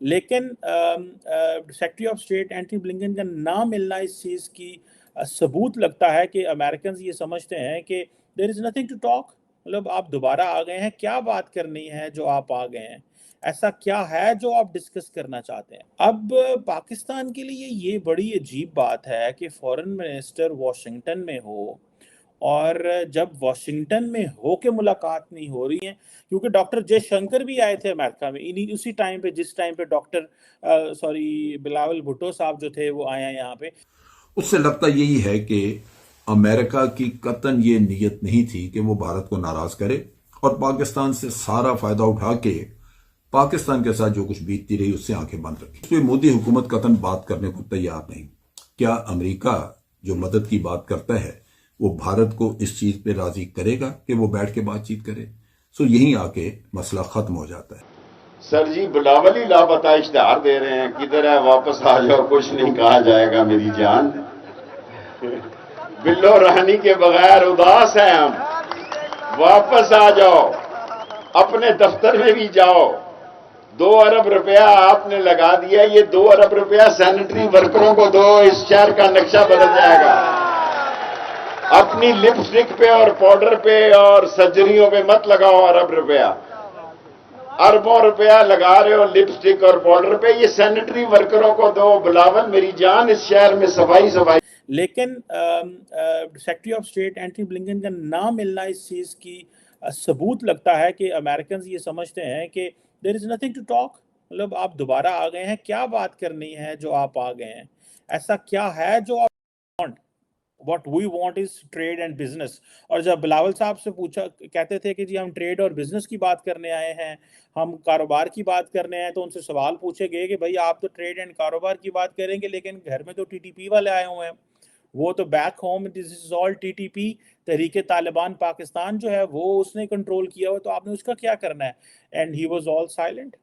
लेकिन secretary of state Antony Blinken का ना मिलना इस चीज़ की सबूत लगता है कि अमेरिकन ये समझते हैं कि there is nothing to talk. मतलब आप दोबारा आ गए हैं, क्या बात करनी है जो आप आ गए हैं? ऐसा क्या है जो आप डिस्कस करना चाहते हैं? अब पाकिस्तान के लिए ये बड़ी अजीब बात है कि फॉरेन मिनिस्टर वॉशिंगटन में हो, और जब वॉशिंगटन में हो के मुलाकात नहीं हो रही है, क्योंकि डॉक्टर जयशंकर भी आए थे अमेरिका में इन्हीं उसी टाइम पे जिस टाइम पे डॉक्टर बिलावल भुट्टो साहब जो थे वो आए हैं यहाँ पे। उससे लगता यही है कि अमेरिका की कतन ये नीयत नहीं थी कि वो भारत को नाराज करे और पाकिस्तान से सारा फायदा उठा के पाकिस्तान के साथ जो कुछ बीतती रही उससे आंखें बंद रखी। तो मोदी हुकूमत कतन बात करने को तैयार नहीं। क्या अमेरिका जो मदद की बात करता है वो भारत को इस चीज पे राजी करेगा कि वो बैठ के बातचीत करे? सो यहीं आके मसला खत्म हो जाता है। सर जी बिलावल ही लापता इश्तेहार दे रहे हैं, किधर है वापस आ जाओ, कुछ नहीं कहा जाएगा मेरी जान। बिल्लो रानी के बगैर उदास हैं हम, वापस आ जाओ, अपने दफ्तर में भी जाओ। 2 अरब रुपया आपने लगा दिया, ये 2 अरब रुपया सैनिटरी वर्करों को दो, इस शहर का नक्शा बदल जाएगा। अपनी लिपस्टिक पे और पाउडर पे और सर्जरियों पे मत लगाओ अरब रुपया, अरबों रुपया लगा रहे हो लिपस्टिक और पाउडर पे, ये सैनिटरी वर्करों को दो। बिलावल मेरी जान, इस शहर में सफाई सफाई। लेकिन secretary of state Antony Blinken का ना मिलना इस चीज़ की सबूत लगता है कि अमेरिकन ये समझते हैं कि there is nothing to talk. मतलब आप दोबारा आ गए हैं, क्या बात करनी है जो आप आ गए हैं? ऐसा क्या है जो आप want? What we want is trade and business. और जब बिलावल साहब से पूछा, कहते थे कि जी हम ट्रेड और बिजनेस की बात करने आए हैं, हम कारोबार की बात करने आए हैं, तो उनसे सवाल पूछे गए कि भाई आप तो ट्रेड एंड कारोबार की बात करेंगे लेकिन घर में तो टीटीपी वाले आए हुए हैं, वो तो back home this is all TTP, Tehreek Taliban Pakistan जो है वो उसने कंट्रोल किया हुआ, तो आपने उसका क्या करना है? And he was all silent,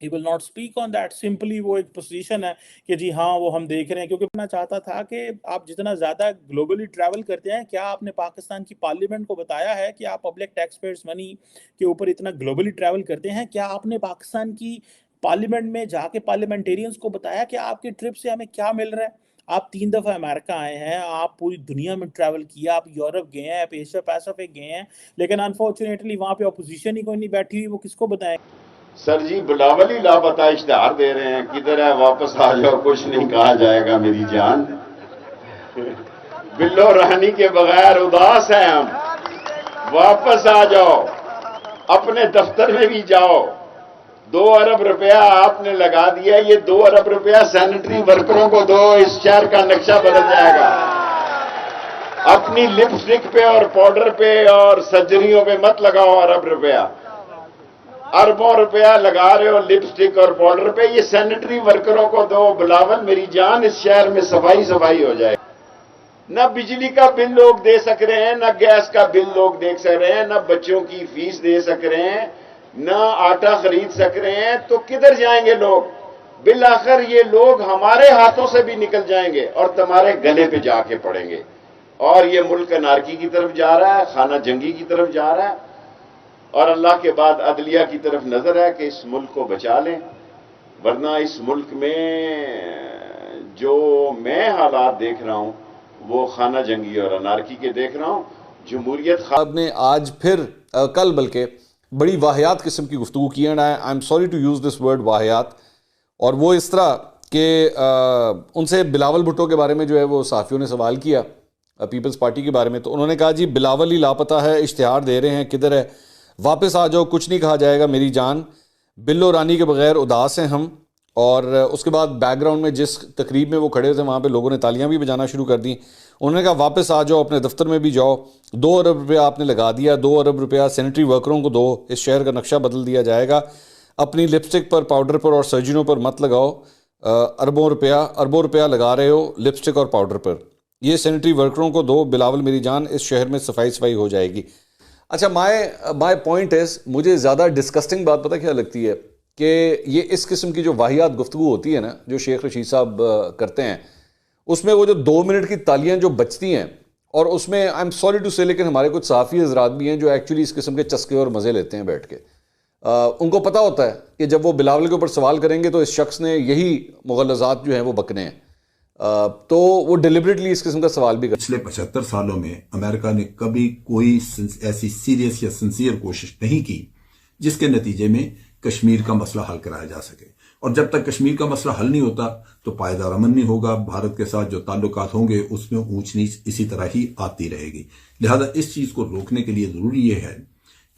he will not speak on that. Simply वो एक पोजीशन है कि जी हाँ वो हम देख रहे हैं, क्योंकि मैं चाहता था कि आप जितना ज़्यादा ग्लोबली ट्रैवल करते हैं, क्या आपने पाकिस्तान की पार्लियामेंट को बताया है कि आप पब्लिक टैक्स पेयर्स मनी के ऊपर इतना ग्लोबली ट्रैवल करते हैं? क्या आपने पाकिस्तान की पार्लियामेंट में जाके पार्लियामेंटेरियंस को बताया कि आपके ट्रिप से हमें क्या मिल रहा है? आप 3 दफ़ा अमेरिका आए हैं, आप पूरी दुनिया में ट्रैवल किया, आप यूरोप गए हैं, आप एशिया पैसिफिक गए हैं, लेकिन अनफॉर्चुनेटली वहाँ पे अपोजिशन ही कोई नहीं बैठी हुई, वो किसको बताएं? सर जी बिलावल ही लापता इश्तेहार दे रहे हैं, किधर है वापस आ जाओ, कुछ नहीं कहा जाएगा मेरी जान। बिल्लो रानी के बगैर उदास हैं हम, वापस आ जाओ, अपने दफ्तर में भी जाओ। 2 अरब रुपया आपने लगा दिया, ये 2 अरब रुपया सैनिटरी वर्करों को दो, इस शहर का नक्शा बदल जाएगा। अपनी लिपस्टिक पे और पाउडर पे और सर्जरियों पे मत लगाओ अरब रुपया, अरबों रुपया लगा रहे हो लिपस्टिक और पाउडर पे, ये सैनिटरी वर्करों को दो। बिलावल मेरी जान, इस शहर में सफाई सफाई हो जाए। न बिजली का बिल लोग दे सक रहे हैं, न गैस का बिल लोग देख सक रहे हैं, न बच्चों की फीस दे सक रहे हैं, न आटा खरीद सक रहे हैं, तो किधर जाएंगे लोग? बिल आखिर ये लोग हमारे हाथों से भी निकल जाएंगे और तुम्हारे गले पे जाके पड़ेंगे। और ये मुल्क अनारकी की तरफ जा रहा है, खाना जंगी की तरफ जा रहा है, और अल्लाह के बाद अदलिया की तरफ नजर है कि इस मुल्क को बचा लें, वरना इस मुल्क में जो मैं हालात देख रहा हूं वो खाना जंगी और अनारकी के देख रहा हूं। जमहूरियत साहब ने आज फिर कल बल्कि बड़ी वाहियात किस्म की गुफ्तगू की है। I am sorry to use this word वाहियात, और वो इस तरह कि उनसे बिलावल भुट्टो के बारे में जो है वो सहाफ़ियों ने सवाल किया पीपल्स पार्टी के बारे में, तो उन्होंने कहा जी बिलावल ही लापता है, इश्तिहार दे रहे हैं, किधर है, वापस आ जाओ, कुछ नहीं कहा जाएगा मेरी जान, बिल्लो रानी के बगैर उदास हैं हम। और उसके बाद बैकग्राउंड में जिस तकरीब में वो खड़े थे वहाँ पे लोगों ने तालियां भी बजाना शुरू कर दी। उन्होंने कहा वापस आ जाओ, अपने दफ्तर में भी जाओ, 2 अरब रुपया आपने लगा दिया, 2 अरब रुपया सैनिटरी वर्करों को दो, इस शहर का नक्शा बदल दिया जाएगा। अपनी लिपस्टिक पर, पाउडर पर और सर्जनों पर मत लगाओ, अरबों रुपया लगा रहे हो लिपस्टिक और पाउडर पर, ये सैनिटरी वर्करों को दो, बिलावल मेरी जान, इस शहर में सफाई हो जाएगी। अच्छा, माय पॉइंट इज़, मुझे ज़्यादा डिस्कस्टिंग बात पता क्या लगती है कि ये इस किस्म की जो वाहियात गुफ्तगू होती है ना, जो शेख रशीद साहब करते हैं, उसमें वो जो 2 मिनट की तालियां जो बचती हैं, और उसमें आई एम सॉरी टू से, लेकिन हमारे कुछ सहाफ़ी हज़रात भी हैं जो एक्चुअली इस किस्म के चस्के और मज़े लेते हैं बैठ के। उनको पता होता है कि जब वो बिलावल के ऊपर सवाल करेंगे तो इस शख्स ने यही मुग़ल्लज़ात जो हैं वो बकने हैं, तो वो डिलिबरेटली इस किस्म का सवाल भी कर। पिछले 75 सालों में अमेरिका ने कभी कोई ऐसी सीरियस या सिंसियर कोशिश नहीं की जिसके नतीजे में कश्मीर का मसला हल कराया जा सके। और जब तक कश्मीर का मसला हल नहीं होता तो पायदार अमन नहीं होगा, भारत के साथ जो ताल्लुकात होंगे उसमें ऊंच नीच इसी तरह ही आती रहेगी। लिहाजा इस चीज को रोकने के लिए जरूरी यह है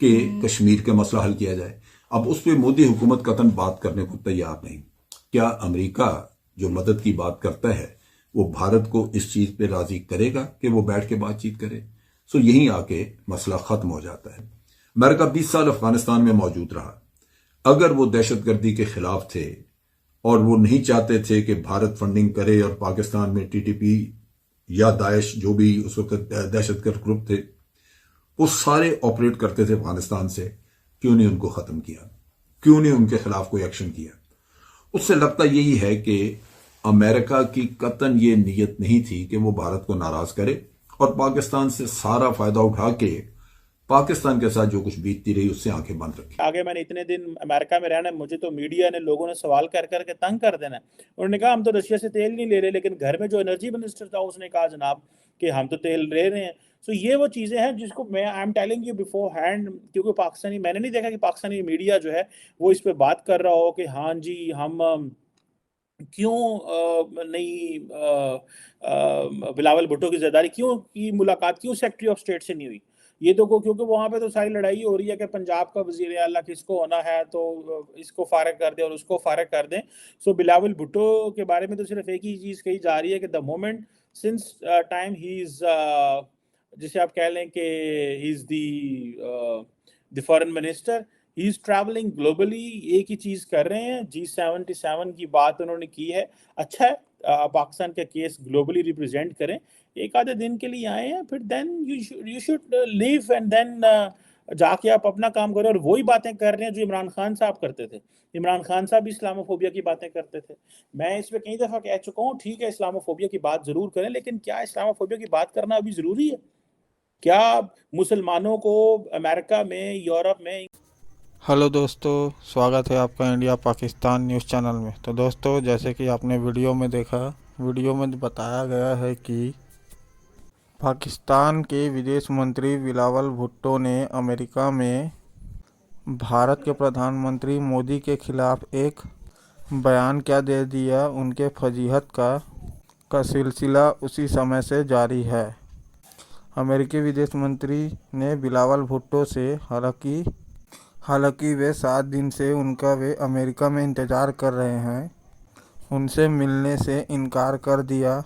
कि कश्मीर का मसला हल किया जाए। अब उस पर मोदी हुकूमत कतन बात करने को तैयार नहीं। क्या अमेरिका जो मदद की बात करता है वो भारत को इस चीज पे राजी करेगा कि वो बैठ के बातचीत करे? सो यहीं आके मसला खत्म हो जाता है। अमेरिका 20 साल अफगानिस्तान में मौजूद रहा। अगर वो दहशतगर्दी के खिलाफ थे और वो नहीं चाहते थे कि भारत फंडिंग करे और पाकिस्तान में टीटीपी या दाइश जो भी उस वक्त दहशतगर्द ग्रुप थे वो सारे ऑपरेट करते थे अफगानिस्तान से, क्यों नहीं उनको खत्म किया? क्यों नहीं उनके खिलाफ कोई एक्शन किया? उससे लगता यही है कि अमेरिका की कतन ये नीयत नहीं थी कि वो भारत को नाराज करे और पाकिस्तान से सारा फायदा उठा के पाकिस्तान के साथ जो कुछ बीतती रही उससे आंखें बंद रखी। आगे मैंने इतने दिन अमेरिका में रहना है, मुझे तो मीडिया ने, लोगों ने सवाल कर करके तंग कर देना है। उन्होंने कहा हम तो रशिया से तेल नहीं ले रहे, लेकिन घर में जो एनर्जी मिनिस्टर था उसने कहा जनाब कि हम तो तेल ले रहे हैं। सो ये वो चीज़ें हैं जिसको मैं I am telling you before hand, क्योंकि पाकिस्तानी, मैंने नहीं देखा कि पाकिस्तानी मीडिया जो है वो इस पर बात कर रहा हो कि हाँ जी हम क्यों नहीं बिलावल भुट्टो की ज़रदारी क्यों की मुलाकात क्यों सेक्रेटरी ऑफ स्टेट से नहीं हुई। ये तो क्योंकि वहाँ पे तो सारी लड़ाई हो रही है कि पंजाब का वज़ीर आला किसको होना है, तो इसको फारग कर दें और उसको फारग कर दें। सो बिलावल भुट्टो के बारे में तो सिर्फ एक ही चीज़ कही जा रही है कि the moment since time he is जिसे आप कह लें कि he is the foreign minister, he is travelling globally, एक ही चीज़ कर रहे हैं। G77 की बात उन्होंने की है। अच्छा है पाकिस्तान का केस ग्लोबली रिप्रेजेंट करें, एक आधे दिन के लिए आए हैं, फिर then you should leave and then जाके आप अपना काम करो। और वही बातें कर रहे हैं जो इमरान खान साहब करते थे। इमरान खान साहब भी इस्लामोफोबिया की बातें करते थे। मैं इस पे कई दफ़ा कह चुका हूँ, ठीक है इस्लामोफोबिया की बात ज़रूर करें, लेकिन क्या इस्लामोफोबिया की बात करना अभी ज़रूरी है? क्या मुसलमानों को अमेरिका में, यूरोप में। हेलो दोस्तों, स्वागत है आपका इंडिया पाकिस्तान न्यूज़ चैनल में। तो दोस्तों, जैसे कि आपने वीडियो में देखा, वीडियो में बताया गया है कि पाकिस्तान के विदेश मंत्री बिलावल भुट्टो ने अमेरिका में भारत के प्रधानमंत्री मोदी के खिलाफ एक बयान क्या दे दिया। उनके फजीहत का सिलसिला उसी समय से जारी है। अमेरिकी विदेश मंत्री ने बिलावल भुट्टो से हालांकि वे 7 दिन से वे अमेरिका में इंतज़ार कर रहे हैं, उनसे मिलने से इनकार कर दिया।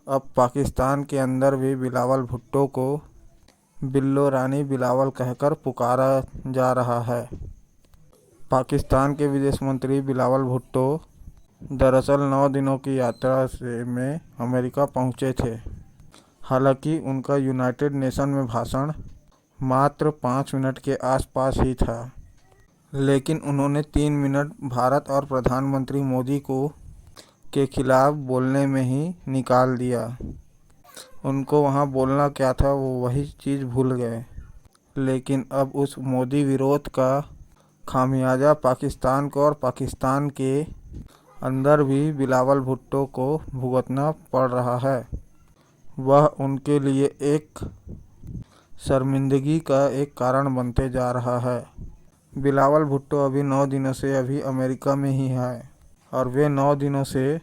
अब पाकिस्तान के अंदर भी बिलावल भुट्टो को बिल्लो रानी बिलावल कहकर पुकारा जा रहा है। पाकिस्तान के विदेश मंत्री बिलावल भुट्टो दरअसल 9 दिनों की यात्रा में अमेरिका पहुंचे थे। हालांकि उनका यूनाइटेड नेशन में भाषण मात्र 5 मिनट के आसपास ही था, लेकिन उन्होंने 3 मिनट भारत और प्रधानमंत्री मोदी के खिलाफ बोलने में ही निकाल दिया। उनको वहाँ बोलना क्या था वो वही चीज़ भूल गए। लेकिन अब उस मोदी विरोध का खामियाजा पाकिस्तान को और पाकिस्तान के अंदर भी बिलावल भुट्टो को भुगतना पड़ रहा है। वह उनके लिए एक शर्मिंदगी का एक कारण बनते जा रहा है। बिलावल भुट्टो अभी 9 दिनों से अभी अमेरिका में ही है और वे 9 दिनों से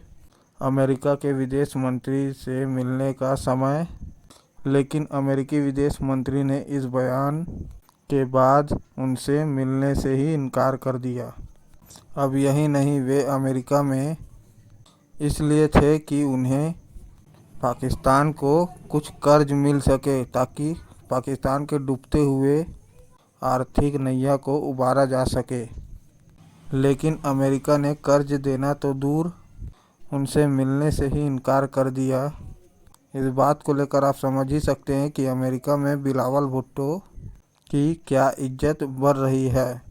अमेरिका के विदेश मंत्री से मिलने का समय, लेकिन अमेरिकी विदेश मंत्री ने इस बयान के बाद उनसे मिलने से ही इनकार कर दिया। अब यही नहीं, वे अमेरिका में इसलिए थे कि उन्हें पाकिस्तान को कुछ कर्ज मिल सके ताकि पाकिस्तान के डूबते हुए आर्थिक नैया को उबारा जा सके। लेकिन अमेरिका ने कर्ज देना तो दूर, उनसे मिलने से ही इनकार कर दिया। इस बात को लेकर आप समझ ही सकते हैं कि अमेरिका में बिलावल भुट्टो की क्या इज्जत बढ़ रही है।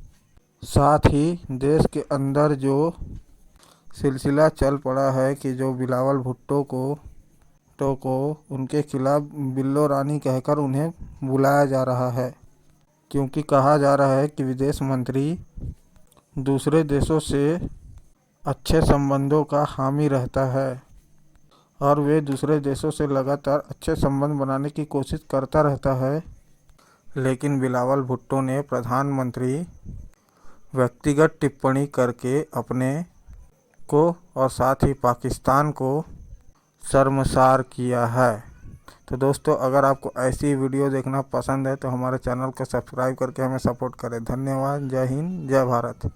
साथ ही देश के अंदर जो सिलसिला चल पड़ा है कि जो बिलावल भुट्टो को उनके खिलाफ बिल्लो रानी कहकर उन्हें बुलाया जा रहा है, क्योंकि कहा जा रहा है कि विदेश मंत्री दूसरे देशों से अच्छे संबंधों का हामी रहता है और वे दूसरे देशों से लगातार अच्छे संबंध बनाने की कोशिश करता रहता है। लेकिन बिलावल भुट्टो ने प्रधानमंत्री व्यक्तिगत टिप्पणी करके अपने को और साथ ही पाकिस्तान को शर्मसार किया है। तो दोस्तों, अगर आपको ऐसी वीडियो देखना पसंद है तो हमारे चैनल को सब्सक्राइब करके हमें सपोर्ट करें। धन्यवाद। जय हिंद, जय भारत।